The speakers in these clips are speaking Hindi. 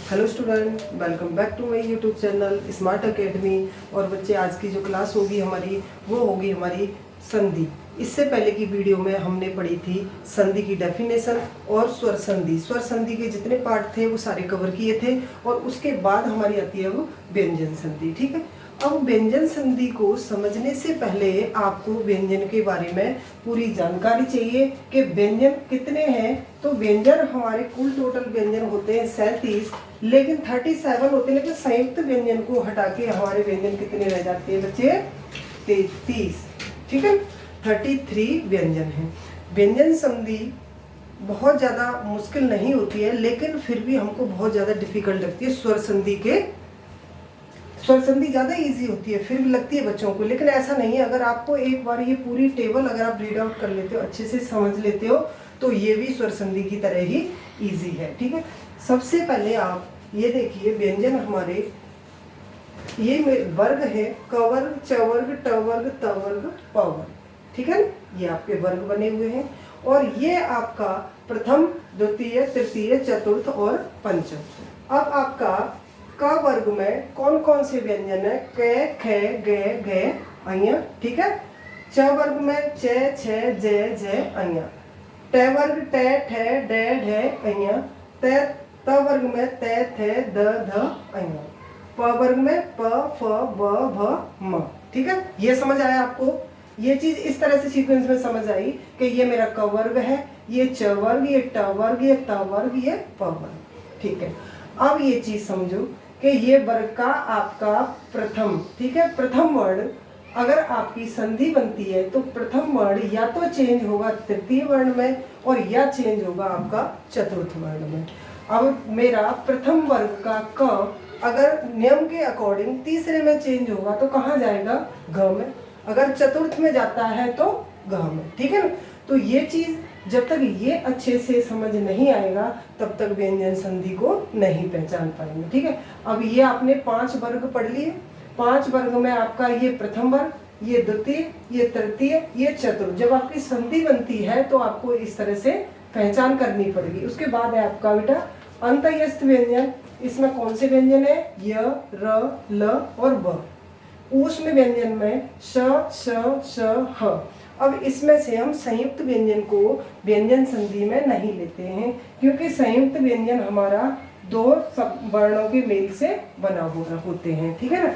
Hello student, welcome back to my YouTube channel Smart Academy. और बच्चे, आज की जो क्लास होगी हमारी वो होगी हमारी संधि। इससे पहले की वीडियो में हमने पढ़ी थी संधि की डेफिनेशन और स्वर संधि। स्वर संधि के जितने पार्ट थे वो सारे कवर किए थे और उसके बाद हमारी आती है वो व्यंजन संधि। ठीक है, अब व्यंजन संधि को समझने से पहले आपको व्यंजन के बारे में पूरी जानकारी चाहिए कि व्यंजन कितने हैं। तो व्यंजन हमारे कुल टोटल व्यंजन होते हैं 37, लेकिन 37 होते हैं, लेकिन संयुक्त व्यंजन को हटा के हमारे व्यंजन कितने रह जाते हैं बच्चे? 33। ठीक है, 33 व्यंजन हैं। व्यंजन संधि बहुत ज़्यादा मुश्किल नहीं होती है, लेकिन फिर भी हमको बहुत ज़्यादा डिफिकल्ट लगती है। स्वर संधि ज़्यादा इजी होती है, फिर भी लगती है बच्चों को, लेकिन ऐसा नहीं है। अगर आपको एक बार ये पूरी टेबल अगर आप रीड आउट कर लेते हो, अच्छे से समझ लेते हो, तो ये भी स्वर संधि की तरह ही इजी है। ठीक है, सबसे पहले आप ये देखिए व्यंजन हमारे ये वर्ग है, क वर्ग, च वर्ग, ट वर्ग, त वर्ग, प वर्ग। ठीक है, ये आपके वर्ग बने हुए हैं और ये आपका प्रथम, द्वितीय, तृतीय, चतुर्थ और पंचम। अब आपका क वर्ग में कौन कौन से व्यंजन है? क, ख, ग, घ, अइया। ठीक है, च वर्ग में च, छ, ज, झ, अइया। ट वर्ग ट, ठ, ड, ढ, अइया। त वर्ग में त, थ, द, ध, अइया। प वर्ग में प, फ, ब, भ, म। ठीक है, ये समझ आया आपको? ये चीज इस तरह से सीक्वेंस में समझ आई कि ये मेरा क वर्ग है, ये च वर्ग, ये ट वर्ग, ये त वर्ग, ये प वर्ग। ठीक है, अब ये चीज समझो कि ये वर्ग का आपका प्रथम, ठीक है, प्रथम वर्ण अगर आपकी संधि बनती है तो प्रथम वर्ण या तो चेंज होगा तृतीय वर्ण में और या चेंज होगा आपका चतुर्थ वर्ण में। अब मेरा प्रथम वर्ग का क अगर नियम के अकॉर्डिंग तीसरे में चेंज होगा तो कहाँ जाएगा? घ में। अगर चतुर्थ में जाता है तो घ में। ठीक है ना, तो ये चीज जब तक ये अच्छे से समझ नहीं आएगा तब तक व्यंजन संधि को नहीं पहचान पाएंगे। ठीक है, अब ये आपने 5 वर्ग पढ़ लिए। 5 वर्ग में आपका ये प्रथम वर्ग, ये द्वितीय, ये तृतीय, ये चतुर्थ। जब आपकी संधि बनती है तो आपको इस तरह से पहचान करनी पड़ेगी। उसके बाद है आपका बेटा अंतःस्थ व्यंजन। इसमें कौन से व्यंजन है? य, र, ल और ब। ऊष्म व्यंजन में श, श, श, ह। अब इसमें से हम संयुक्त व्यंजन को व्यंजन संधि में नहीं लेते हैं, क्योंकि संयुक्त व्यंजन हमारा 2 वर्णों के मेल से बना हुआ होते हैं। ठीक है ना,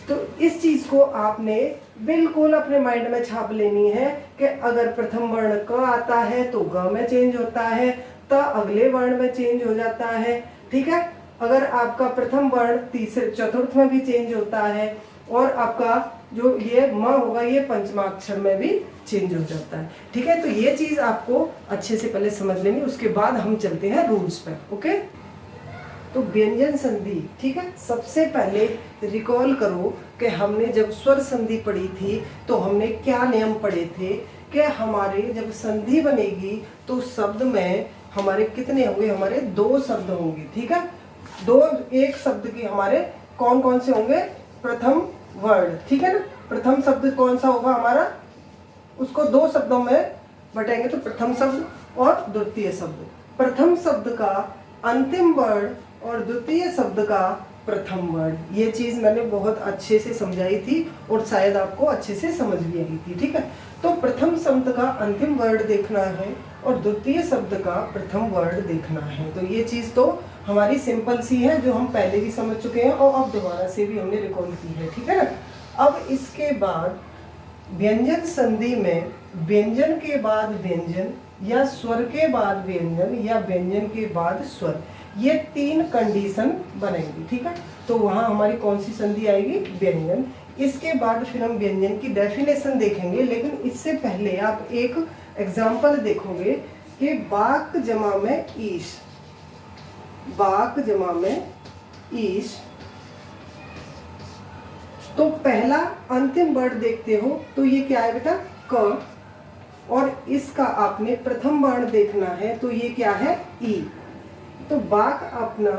तो इस चीज को आपने बिल्कुल अपने माइंड में छाप लेनी है कि अगर प्रथम वर्ण क आता है तो ग में चेंज होता है, त अगले वर्ण में चेंज हो जाता है। ठीक है, अगर आपका प्रथम वर्ण तीसरे चतुर्थ में भी चेंज होता है और आपका जो ये म होगा ये पंचमाक्षर में भी चेंज हो जाता है। ठीक है, तो ये चीज आपको अच्छे से पहले समझ लेनी, उसके बाद हम चलते हैं रूल्स पर। ओके, तो व्यंजन संधि। ठीक है, सबसे पहले रिकॉल करो कि हमने जब स्वर संधि पढ़ी थी तो हमने क्या नियम पढ़े थे कि हमारे जब संधि बनेगी तो शब्द में हमारे कितने होंगे? हमारे 2 शब्द होंगे। ठीक है, एक शब्द के हमारे कौन कौन से होंगे? प्रथम वर्ण। ठीक है ना, प्रथम शब्द कौन सा होगा हमारा? उसको 2 शब्दों में बटेंगे, तो प्रथम शब्द और द्वितीय शब्द। प्रथम शब्द का अंतिम वर्ण और द्वितीय शब्द का प्रथम वर्ण। ये चीज मैंने बहुत अच्छे से समझाई थी और शायद आपको अच्छे से समझ भी आई थी। ठीक है, तो प्रथम शब्द का अंतिम वर्ण देखना है और द्वितीय शब्द का प्रथम वर्ण देखना है। तो ये चीज तो हमारी सिंपल सी है, जो हम पहले भी समझ चुके हैं और अब दोबारा से भी हमने रिकॉल की है। ठीक है ना, अब इसके बाद व्यंजन संधि में व्यंजन के बाद व्यंजन या स्वर के बाद व्यंजन या व्यंजन के बाद स्वर, ये 3 कंडीशन बनेंगी। ठीक है, तो वहां हमारी कौन सी संधि आएगी? व्यंजन। इसके बाद फिर हम व्यंजन की डेफिनेशन देखेंगे, लेकिन इससे पहले आप एक एग्जाम्पल देखोगे कि बाक जमा में ईश, बाक जमा में ईश। तो पहला अंतिम वर्ण देखते हो तो ये क्या है बेटा? क। और इसका आपने प्रथम वर्ण देखना है तो ये क्या है? ई। तो बाक अपना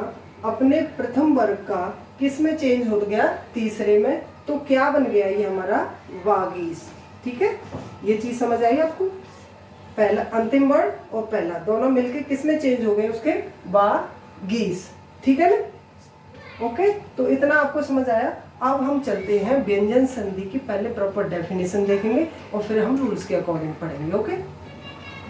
अपने प्रथम वर्ग का किस में चेंज हो गया? तीसरे में। तो क्या बन गया ये हमारा? वागीश। ठीक है, ये चीज समझ आई आपको? पहला अंतिम वर्ण और पहला दोनों मिलके किस में चेंज हो गए? उसके वागीश। ठीक है ना? ओके, तो इतना आपको समझ आया। अब हम चलते हैं व्यंजन संधि की, पहले प्रॉपर डेफिनेशन देखेंगे और फिर हम रूल्स के अकॉर्डिंग पढ़ेंगे। ओके,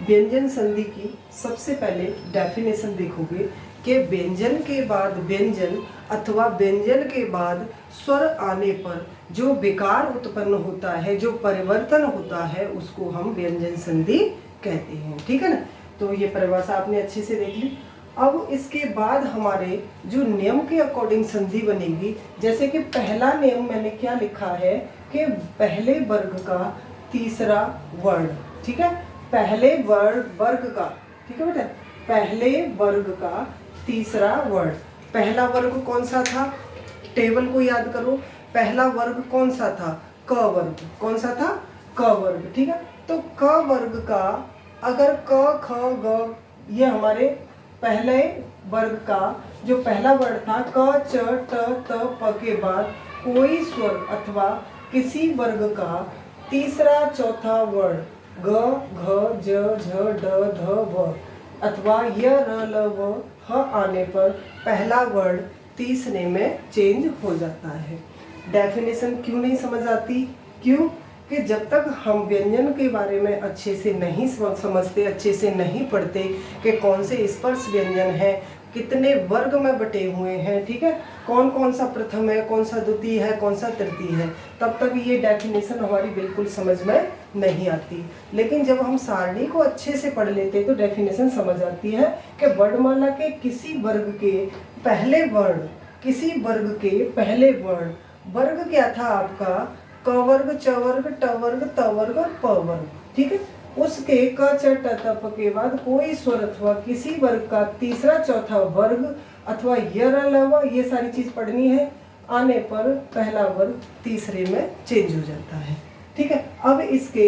व्यंजन संधि की सबसे पहले डेफिनेशन देखोगे कि व्यंजन के बाद व्यंजन अथवा व्यंजन के बाद स्वर आने पर जो विकार उत्पन्न होता है, जो परिवर्तन होता है, उसको हम व्यंजन संधि कहते हैं। ठीक है ना? तो ये परिभाषा आपने अच्छे से देख ली। अब इसके बाद हमारे जो नियम के अकॉर्डिंग संधि बनेगी, जैसे कि पहला नियम मैंने क्या लिखा है कि पहले वर्ग का तीसरा वर्ण। ठीक है, पहले वर्ग का, ठीक है बेटा, पहले वर्ग का तीसरा वर्ण। पहला वर्ग कौन सा था? टेबल को याद करो। पहला वर्ग कौन सा था? क वर्ग। कौन सा था? क वर्ग। ठीक है, तो क वर्ग का अगर क ख ग ये हमारे पहले वर्ग का जो पहला वर्ण था, क च ट त प के बाद कोई स्वर अथवा किसी वर्ग का तीसरा चौथा वर्ण ग घ ज झ ड ध व अथवा य र ल व ह आने पर पहला वर्ण तीसरे में चेंज हो जाता है। डेफिनेशन क्यों नहीं समझ आती? क्यों कि जब तक हम व्यंजन के बारे में अच्छे से नहीं समझते, अच्छे से नहीं पढ़ते कि कौन से स्पर्श व्यंजन है, कितने वर्ग में बटे हुए हैं, ठीक है, कौन कौन सा प्रथम है, कौन सा द्वितीय है, कौन सा तृतीय है, तब तक ये डेफिनेशन हमारी बिल्कुल समझ में नहीं आती। लेकिन जब हम सारणी को अच्छे से पढ़ लेते तो डेफिनेशन समझ आती है कि वर्णमाला के किसी वर्ग के पहले वर्ण, किसी वर्ग के पहले वर्ण, वर्ग क्या था आपका? क वर्ग, च वर्ग, ट वर्ग, त वर्ग और प वर्ग। ठीक है, उसके क च ट त प के बाद कोई स्वर अथवा किसी वर्ग का तीसरा चौथा वर्ग अथवा य र ल व, ये सारी चीज पढ़नी है, आने पर पहला वर्ग तीसरे में चेंज हो जाता है। ठीक है, अब इसके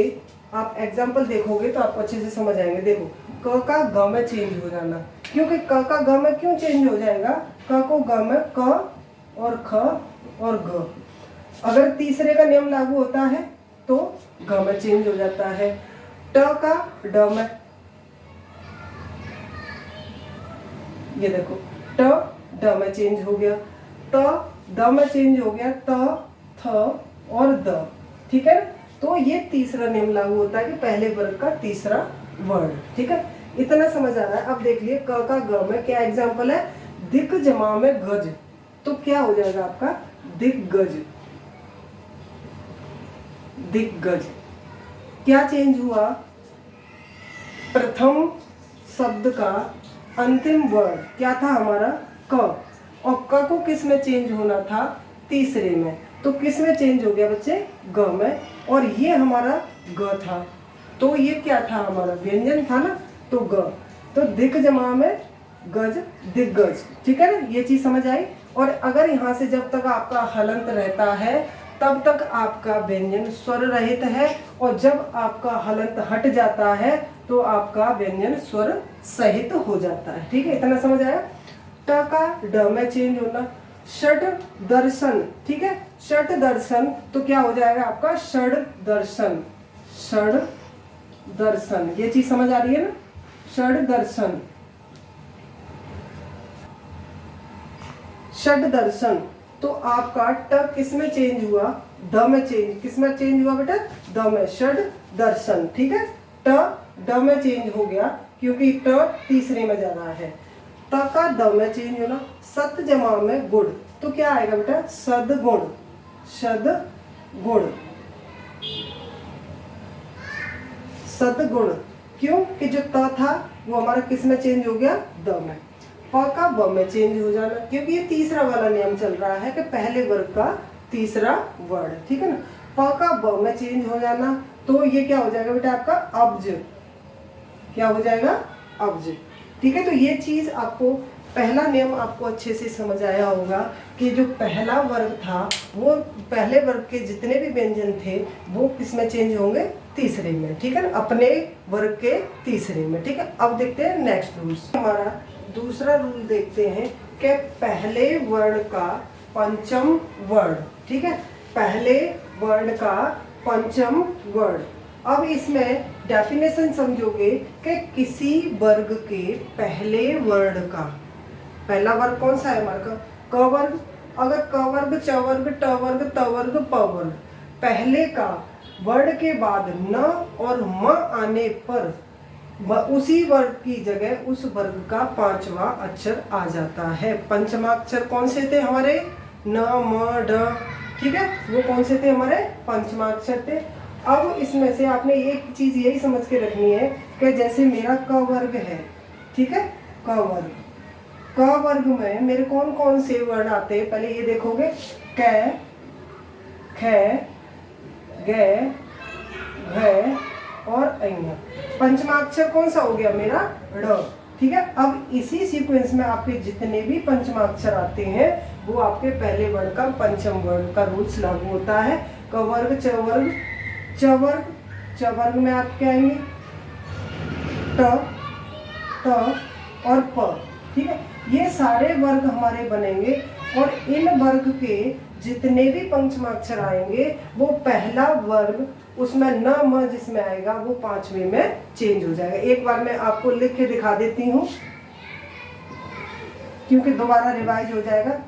आप एग्जाम्पल देखोगे तो आपको अच्छे से समझ आएंगे। देखो, क का ग में चेंज हो जाना, क्योंकि क का ग में क्यों चेंज हो जाएगा? क को ग में क और ख और ग, अगर तीसरे का नियम लागू होता है तो ग में चेंज हो जाता है। ट का ड में, ये देखो ट ड में चेंज हो गया, त द में चेंज हो गया, त थ और द। ठीक है, तो ये तीसरा नियम लागू होता है कि पहले वर्ग का तीसरा वर्ण। ठीक है, इतना समझ आ रहा है। अब देख लिए क का ग में क्या एग्जाम्पल है? दिक जमा में गज, तो क्या हो जाएगा आपका? दिग्गज। दिग्गज। क्या चेंज हुआ? प्रथम शब्द का अंतिम वर्ण क्या था हमारा? क, और क को किस में चेंज होना था? तीसरे में, तो किस में चेंज हो गया बच्चे? ग में, और ये हमारा ग था, तो ये क्या था हमारा? व्यंजन था ना, तो ग, तो दिक जमा में गज, दिग्गज। ठीक है ना, ये चीज समझ आई। और अगर यहाँ से जब तक आपका हलंत रहता है तब तक आपका व्यंजन स्वर रहित है, और जब आपका हलंत हट जाता है तो आपका व्यंजन स्वर सहित हो जाता है। ठीक है, इतना समझ आया। ट का ड में चेंज होना, षड दर्शन। ठीक है, षड दर्शन, तो क्या हो जाएगा आपका? षड दर्शन। षड दर्शन, ये चीज समझ आ रही है ना? षड दर्शन, षड दर्शन, तो आपका ट किस में चेंज हुआ? द में चेंज, किस में चेंज हुआ बेटा? द में, षड दर्शन। ठीक है, ट ड में चेंज हो गया क्योंकि ट तीसरे में जा रहा है। त का द में चेंज होना, सत जमा में गुण, तो क्या आएगा बेटा? सदगुण। सदगुण, सदगुण, क्यों कि जो त था वो हमारा किस में चेंज हो गया? द में। प का ब में चेंज हो जाना, क्योंकि ये तीसरा वाला नियम चल रहा है कि पहले वर्ग का तीसरा वर्ण। ठीक है ना, प का ब में चेंज हो जाना, तो ये क्या हो जाएगा बेटा? आपका अब्ज। क्या हो जाएगा? अब्ज। ठीक है, तो ये चीज आपको, पहला नियम आपको अच्छे से समझ आया होगा कि जो पहला वर्ग था वो पहले वर्ग के जितने भी व्यंजन थे वो किस में चेंज होंगे? तीसरे में। ठीक है ना, अपने वर्ग के तीसरे में। ठीक है, अब देखते हैं नेक्स्ट रूल्स। हमारा दूसरा रूल देखते हैं कि पहले वर्ण का पंचम वर्ण। ठीक है, पहले वर्ण का पंचम वर्ण। अब इसमें डेफिनेशन समझोगे कि किसी वर्ग के पहले वर्ण का, पहला वर्ग कौन सा है हमारा? क वर्ग। अगर क वर्ग, च वर्ग, ट वर्ग, त वर्ग, प वर्ग, पहले का वर्ण के बाद न और म आने पर उसी वर्ग की जगह उस वर्ग का पांचवा अक्षर आ जाता है। पंचमाक्षर कौन से थे हमारे? न, म, ड, ठीक है, वो कौन से थे हमारे? पंचमाक्षर थे। अब इसमें से आपने एक चीज यही समझ के रखनी है कि जैसे मेरा क वर्ग है, ठीक है, क वर्ग, क वर्ग में मेरे कौन कौन से वर्ण आते हैं? पहले ये देखोगे, क, ख, ग, घ और अ। पंचमाक्षर कौन सा हो गया मेरा? ड़, ठीक है। अब इसी सीक्वेंस में आपके जितने भी पंचमाक्षर आते हैं वो आपके पहले वर्ण का पंचम वर्ण का रूल्स लागू होता है। क वर्ग, च वर्ग, च वर्ग, च वर्ग में आपके आएंगे ट, ट और प, ठीक है। ये सारे वर्ग हमारे बनेंगे और इन वर्ग के जितने भी पंचमाक्षर आएंगे वो पहला वर्ग उसमें न म जिसमें आएगा वो पांचवें में चेंज हो जाएगा। एक बार मैं आपको लिख के दिखा देती हूँ क्योंकि दोबारा रिवाइज हो जाएगा।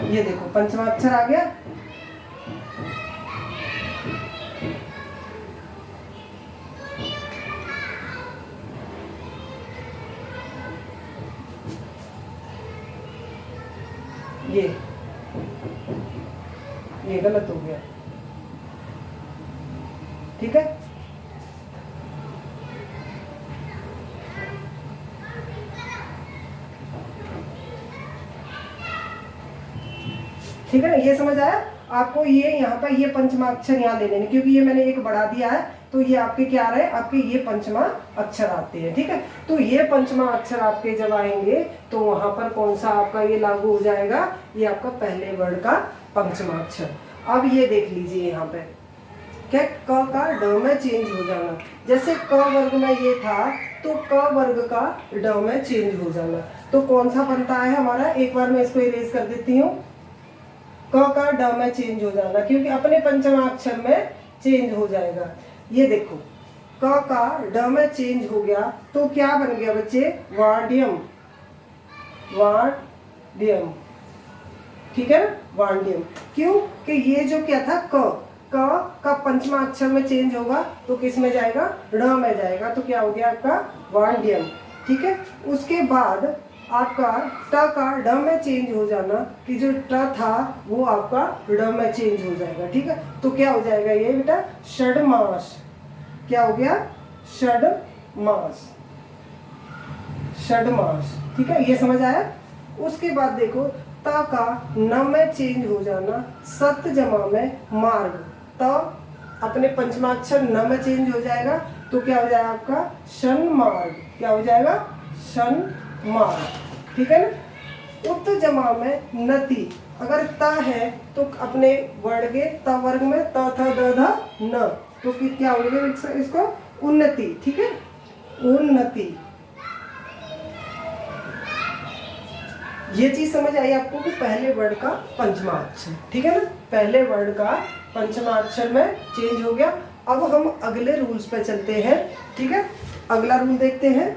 ये देखो पंचमाक्षर आ गया, ये गलत हो गया, ठीक है। ठीक है ना, ये समझ आया आपको? ये यहाँ पर ये पंचमाक्षर यहाँ ले लेने, क्योंकि ये मैंने एक बढ़ा दिया है तो ये आपके क्या आ रहे हैं? आपके ये पंचमा अक्षर आते हैं, ठीक है। तो ये पंचमा अक्षर आपके जब आएंगे तो वहां पर कौन सा आपका ये लागू हो जाएगा? ये आपका पहले वर्ण का पंचमा अक्षर। अब ये देख लीजिए यहाँ पे क्या क का ड में चेंज हो जाना। जैसे क वर्ग में ये था तो क वर्ग का ड में चेंज हो जाना, तो कौन सा बनता है हमारा? एक बार मैं इसको इरेज कर देती हूँ। क का ड में चेंज हो जाना, क्योंकि अपने पंचमाक्षर में चेंज हो जाएगा। ये देखो क का ड में चेंज हो गया तो क्या बन गया बच्चे? वाड्यम, वाड्यम, ठीक है ना, वाड्यम। क्यों कि ये जो क्या था क का पंचमाक्षर में चेंज होगा तो किस में जाएगा? ड में जाएगा, तो क्या हो गया आपका? वाड्यम, ठीक है। उसके बाद आपका ट का ड में चेंज हो जाना, कि जो ट था वो आपका ड में चेंज हो जाएगा, ठीक है। तो क्या हो जाएगा ये बेटा? षडमास। क्या हो गया? षडमास, षडमास, ठीक है, ये समझ आया। उसके बाद देखो त का न में चेंज हो जाना, सत जमा में मार्ग, त अपने पंचमाक्षर न में चेंज हो जाएगा तो क्या हो जाएगा आपका? शन मार्ग। क्या हो जाएगा? शन मार्ग, ठीक है ना। उत जमा में नति, अगर त है तो अपने वर्ण के त वर्ग में त थ द ध न, तो फिर क्या हो गया इसको? उन्नति, ठीक है, उन्नति। ये चीज समझ आई आपको कि पहले वर्ड का पंचमा अक्षर, ठीक है ना, पहले वर्ड का पंचमा अक्षर में चेंज हो गया। अब हम अगले रूल्स पे चलते हैं, ठीक है। अगला रूल देखते हैं,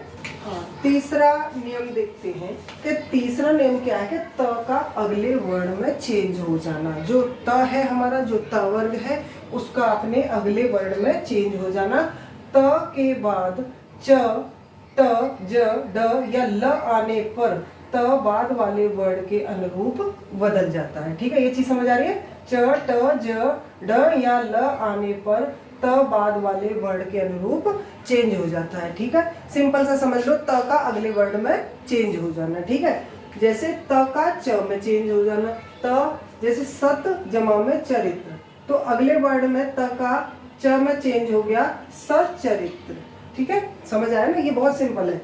तीसरा नियम देखते हैं कि तीसरा नियम क्या है कि त का अगले वर्ण में चेंज हो जाना। जो त है हमारा, जो त वर्ग है, उसका अपने अगले वर्ण में चेंज हो जाना। त के बाद च, त, ज, ड या ल आने पर त बाद वाले वर्ण के अनुरूप बदल जाता है, ठीक है। ये चीज समझ आ रही है? च, ट, ज, ड या ल आने पर त बाद वाले वर्ण के अनुरूप चेंज हो जाता है, ठीक है। सिंपल सा समझ लो, त का अगले वर्ण में चेंज हो जाना, ठीक है। जैसे त का च में चेंज हो जाना, त जैसे सत जमा में चरित्र, तो अगले वर्ण में त का च में चेंज हो गया सचरित्र, ठीक है। समझ आया ना, ये बहुत सिंपल है।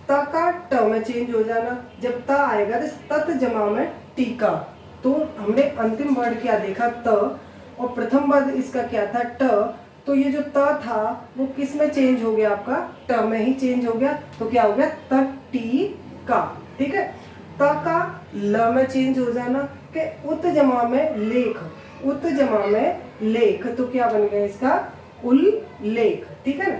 त का ट में चेंज हो जाना, जब त आएगा तो तत जमा में टीका, तो हमने अंतिम वर्ण क्या देखा? त, और प्रथम वर्ग इसका क्या था? ट, तो ये जो त था वो किस में चेंज हो गया? आपका ट में ही चेंज हो गया, तो क्या हो गया? तटीका, ठीक है। त का ल में चेंज हो जाना कि उत जमा में लेख, उत जमा में लेख, तो क्या बन गया इसका? उल्लेख, ठीक है ना।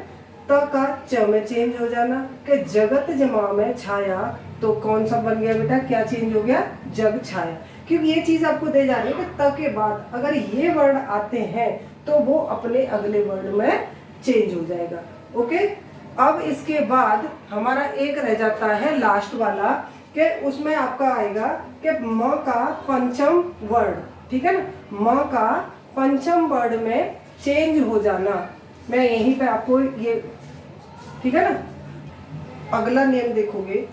त का च में चेंज हो जाना, कि जगत जमा में छाया, तो कौन सा बन गया बेटा, क्या चेंज हो गया, जग छाया। क्योंकि ये चीज आपको दे जा रही है कि त के बाद अगर ये वर्ड आते हैं तो वो अपने अगले वर्ड में चेंज हो जाएगा। ओके, अब इसके बाद हमारा एक रह जाता है लास्ट वाला, कि उसमें आपका आएगा कि म का पंचम वर्ड, ठीक है ना, म का पंचम वर्ड में चेंज हो जाना। मैं यहीं पे आपको ये, ठीक है ना, अगला नियम देखोगे,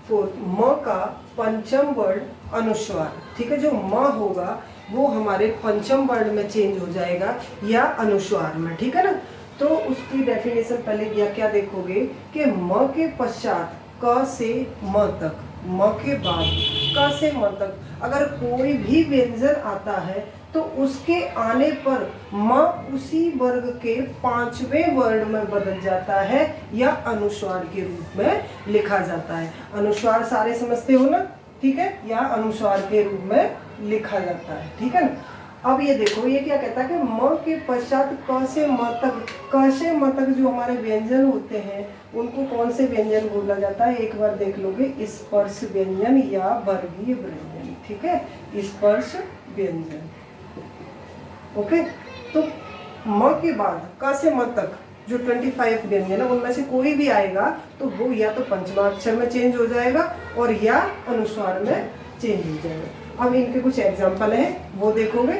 फोर्थ, म का पंचम वर्ड अनुस्वार, ठीक है, जो म होगा वो हमारे पंचम वर्ड में चेंज हो जाएगा या अनुस्वार में, ठीक है ना। तो उसकी डेफिनेशन पहले क्या देखोगे कि म के पश्चात क से म तक, म के बाद क से म तक अगर कोई भी व्यंजन आता है तो उसके आने पर म उसी वर्ग के पांचवें वर्ड में बदल जाता है या अनुस्वार के रूप में लिखा जाता है। अनुस्वार सारे समझते हो ना, ठीक है, या अनुस्वार के रूप में लिखा जाता है, ठीक है ना। अब ये देखो, ये क्या कहता है कि म के पश्चात क से म तक, क से म तक जो हमारे व्यंजन होते हैं उनको कौन से व्यंजन बोला जाता है, एक बार देख लोगे, स्पर्श व्यंजन या वर्गीय व्यंजन, ठीक है, स्पर्श व्यंजन। ओके, तो म के बाद क से म तक जो 25 व्यंजन है उनमें से कोई भी आएगा तो वो या तो पंचमाक्षर में चेंज हो जाएगा और या अनुस्वार में चेंज हो जाएगा। अब इनके कुछ एग्जाम्पल हैं, वो देखोगे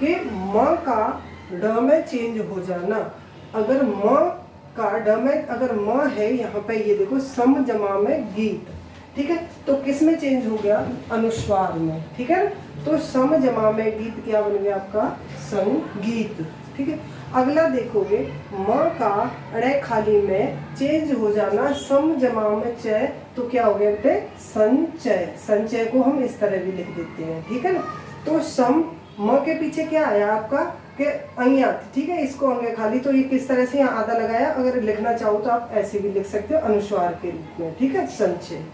कि म का ड में चेंज हो जाना। अगर म का ड में अगर म है यहाँ पे, ये देखो, सम जमा में गीत, ठीक है, तो किस में चेंज हो गया, अनुस्वार में, ठीक है ना। तो सम जमा में गीत क्या बन गया आपका, संगीत, ठीक है। अगला देखोगे, म का ड़ खाली में चेंज हो जाना, सम जमा में चय, तो क्या हो गया बेटे, संचय। संचय को हम इस तरह भी लिख देते हैं, ठीक है ना। तो सम, म के पीछे क्या आया आपका, कि अय्यात, ठीक है, इसको अंगे खाली, तो ये किस तरह से यहाँ आधा लगाया, अगर लिखना चाहो तो आप ऐसे भी लिख सकते हो अनुस्वार के रूप में, ठीक है, संचय।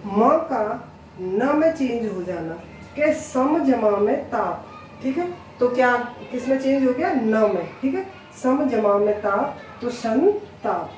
म का न में चेंज हो जाना, कि सम जमा में ताप, ठीक है, तो क्या किस में चेंज हो गया, न में, ठीक है, सम जमा में ताप, तो सन ताप।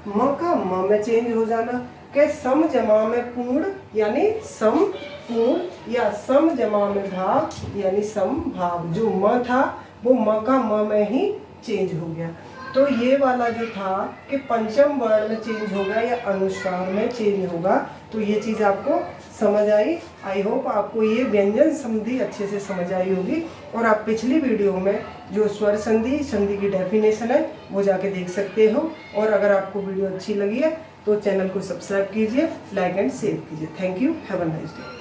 म का म में चेंज हो जाना, कि सम जमा में पूर्ण यानी सम पूर्ण, या सम जमा में भाव यानी सम भाव। जो म था वो म का म में ही चेंज हो गया। तो ये वाला जो था कि पंचम वर्ण में चेंज होगा या अनुस्वार में चेंज होगा, तो ये चीज़ आपको समझ आई। आई होप आपको ये व्यंजन संधि अच्छे से समझ आई होगी। और आप पिछली वीडियो में जो स्वर संधि संधि की डेफिनेशन है वो जाके देख सकते हो। और अगर आपको वीडियो अच्छी लगी है तो चैनल को सब्सक्राइब कीजिए, लाइक एंड शेयर कीजिए। Thank you, have a nice day.